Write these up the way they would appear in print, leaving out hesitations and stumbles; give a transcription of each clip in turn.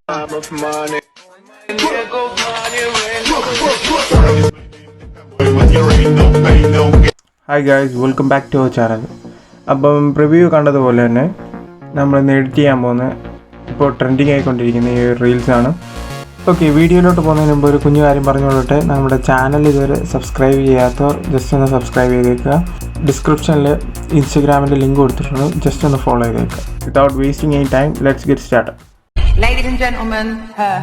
Hi guys, welcome back to our channel. അപ്പം preview കണ്ടതുപോലെ തന്നെ നമ്മൾ ഇന്ന് എഡിറ്റ് ചെയ്യാൻ പോകുന്ന ഇപ്പോൾ ട്രെൻഡിങ് ആയിക്കൊണ്ടിരിക്കുന്ന ഈ റീൽസാണ്. ഓക്കെ, വീഡിയോയിലോട്ട് പോകുന്നതിന് മുമ്പ് ഒരു കുഞ്ഞു കാര്യം പറഞ്ഞുകൊള്ളട്ടെ. നമ്മുടെ ചാനൽ ഇതുവരെ സബ്സ്ക്രൈബ് ചെയ്യാത്തവർ ജസ്റ്റ് ഒന്ന് സബ്സ്ക്രൈബ് ചെയ്തേക്കുക. ഡിസ്ക്രിപ്ഷനിൽ ഇൻസ്റ്റഗ്രാമിൻ്റെ ലിങ്ക് കൊടുത്തിട്ടുണ്ട്, ജസ്റ്റ് ഒന്ന് ഫോളോ ചെയ്തേക്കുക. Without wasting any time, let's get started. Ladies and gentlemen, her.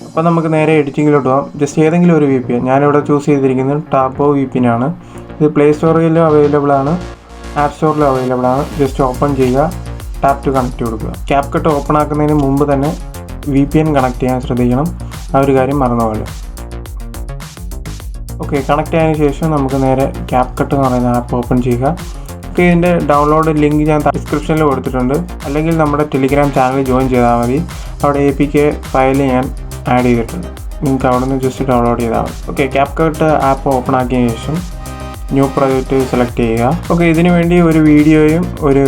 അപ്പോൾ നമുക്ക് നേരെ എഡിറ്റിങ്ങിലോട്ട് പോകാം. ജസ്റ്റ് ഏതെങ്കിലും ഒരു VPN, ഞാനിവിടെ ചൂസ് ചെയ്തിരിക്കുന്നത് ടാപ്പോ VPN ആണ്. ഇത് പ്ലേ സ്റ്റോറിലും അവൈലബിൾ ആണ്, ആപ്പ് സ്റ്റോറിലും അവൈലബിൾ ആണ്. ജസ്റ്റ് ഓപ്പൺ ചെയ്യുക, ടാപ്പ് ടു കണക്റ്റ് കൊടുക്കുക. CAPCUT ഓപ്പൺ ആക്കുന്നതിന് മുമ്പ് തന്നെ VPN കണക്ട് ചെയ്യാൻ ശ്രദ്ധിക്കണം, ആ ഒരു കാര്യം മറന്നുപോലെ. ഓക്കെ, കണക്ട് ആയതിനു ശേഷം നമുക്ക് നേരെ CAPCUT എന്ന് പറയുന്ന ആപ്പ് ഓപ്പൺ ചെയ്യുക. ഓക്കെ, ഇതിൻ്റെ ഡൗൺലോഡ് ലിങ്ക് ഞാൻ ഡിസ്ക്രിപ്ഷനിൽ കൊടുത്തിട്ടുണ്ട്, അല്ലെങ്കിൽ നമ്മുടെ ടെലിഗ്രാം ചാനൽ ജോയിൻ ചെയ്താൽ മതി. അവിടെ APK ഫയൽ ഞാൻ ആഡ് ചെയ്തിട്ടുണ്ട്, നിങ്ങൾക്ക് അവിടെ നിന്ന് ജസ്റ്റ് ഡൗൺലോഡ് ചെയ്താൽ മതി. ഓക്കെ, CAPCUT ആപ്പ് ഓപ്പൺ ആക്കിയതിന് ശേഷം ന്യൂ പ്രോജക്റ്റ് സെലക്ട് ചെയ്യുക. ഓക്കെ, ഇതിനു വേണ്ടി ഒരു വീഡിയോയും ഒരു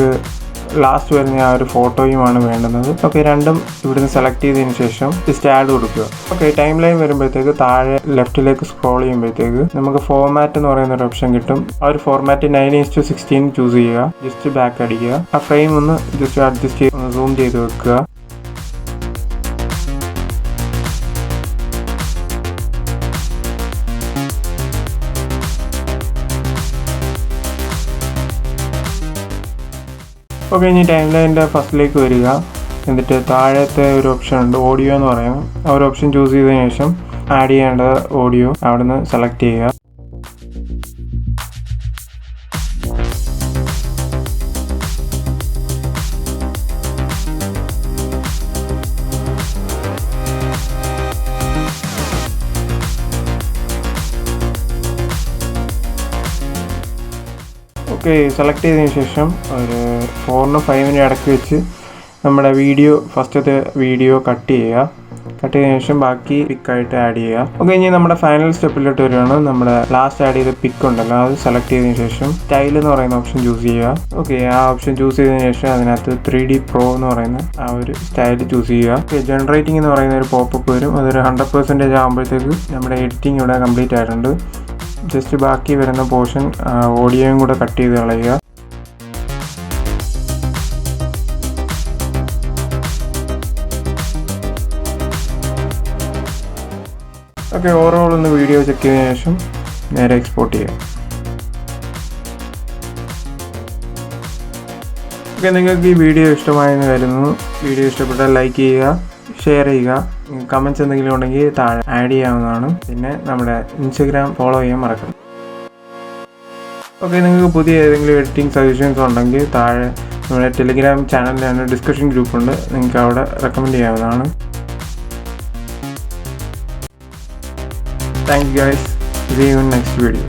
ലാസ്റ്റ് വരുന്ന ആ ഒരു ഫോട്ടോയുമാണ് വേണ്ടുന്നത്. ഓക്കെ, രണ്ടും ഇവിടുന്ന് സെലക്ട് ചെയ്തതിന് ശേഷം ജസ്റ്റ് ആഡ് കൊടുക്കുക. ഓക്കെ, ടൈം ലൈൻ വരുമ്പോഴത്തേക്ക് താഴെ ലെഫ്റ്റിലേക്ക് സ്ക്രോൾ ചെയ്യുമ്പോഴത്തേക്ക് നമുക്ക് ഫോർമാറ്റ് എന്ന് പറയുന്ന ഒരു ഓപ്ഷൻ കിട്ടും. ആ ഒരു ഫോർമാറ്റ് 9:16 ചൂസ് ചെയ്യുക. ജസ്റ്റ് ബാക്ക് അടിക്കുക. ആ ഫ്രെയിം ഒന്ന് ജസ്റ്റ് അഡ്ജസ്റ്റ് ചെയ്ത് ഒന്ന് സൂം ചെയ്ത് വെക്കുക. ഓക്കെ, ഇനി ടൈം ലൈനിൻ്റെ ഫസ്റ്റിലേക്ക് വരിക. എന്നിട്ട് താഴത്തെ ഒരു ഓപ്ഷൻ ഉണ്ട്, ഓഡിയോ എന്ന് പറയുന്നത്. ആ ഒരു ഓപ്ഷൻ ചൂസ് ചെയ്തതിന് ശേഷം ആഡ് ചെയ്യേണ്ട ഓഡിയോ അവിടെ നിന്ന് സെലക്ട് ചെയ്യുക. ഓക്കെ, സെലക്ട് ചെയ്തതിന് ശേഷം ഒരു 4-5 ഇടയ്ക്ക് വെച്ച് നമ്മുടെ വീഡിയോ, ഫസ്റ്റത്തെ വീഡിയോ കട്ട് ചെയ്യുക. കട്ട് ചെയ്തതിന് ശേഷം ബാക്കി പിക്കായിട്ട് ആഡ് ചെയ്യുക. ഓക്കെ, ഇനി നമ്മുടെ ഫൈനൽ സ്റ്റെപ്പിലോട്ട് വരികയാണ്. നമ്മുടെ ലാസ്റ്റ് ആഡ് ചെയ്ത പിക്ക് ഉണ്ടല്ലോ, അത് സെലക്ട് ചെയ്തതിന് ശേഷം സ്റ്റൈൽ എന്ന് പറയുന്ന ഓപ്ഷൻ ചൂസ് ചെയ്യുക. ഓക്കെ, ആ ഓപ്ഷൻ ചൂസ് ചെയ്തതിന് ശേഷം അതിനകത്ത് 3D Pro എന്ന് പറയുന്ന ആ ഒരു സ്റ്റൈൽ ചൂസ് ചെയ്യുക. ഓക്കെ, ജനറേറ്റിംഗ് എന്ന് പറയുന്ന ഒരു പോപ്പപ്പ് വരും. അതൊരു 100% ആകുമ്പോഴത്തേക്ക് നമ്മുടെ എഡിറ്റിംഗ് ഇവിടെ കംപ്ലീറ്റ് ആയിട്ടുണ്ട്. ജസ്റ്റ് ബാക്കി വരുന്ന പോർഷൻ ഓഡിയോയും കൂടെ കട്ട് ചെയ്ത് കളയുക. ഓക്കെ, ഓവറോൾ ഒന്ന് വീഡിയോ ചെക്ക് ചെയ്തതിന് ശേഷം നേരെ എക്സ്പോർട്ട് ചെയ്യുക. ഓക്കെ, നിങ്ങൾക്ക് ഈ വീഡിയോ ഇഷ്ടമായെന്ന് കരുതുന്നു. വീഡിയോ ഇഷ്ടപ്പെട്ടാൽ ലൈക്ക് ചെയ്യുക, ഷെയർ ചെയ്യുക. കമൻറ്റ്സ് എന്തെങ്കിലും ഉണ്ടെങ്കിൽ താഴെ ആഡ് ചെയ്യാവുന്നതാണ്. പിന്നെ നമ്മുടെ ഇൻസ്റ്റഗ്രാം ഫോളോ ചെയ്യാൻ മറക്കണം. ഓക്കെ, നിങ്ങൾക്ക് പുതിയ ഏതെങ്കിലും എഡിറ്റിംഗ് സജഷൻസ് ഉണ്ടെങ്കിൽ താഴെ നമ്മുടെ ടെലിഗ്രാം ചാനലിലാണ് ഡിസ്കഷൻ ഗ്രൂപ്പുണ്ട്, നിങ്ങൾക്ക് അവിടെ റെക്കമെൻഡ് ചെയ്യാവുന്നതാണ്. Thank you guys, see you in next video.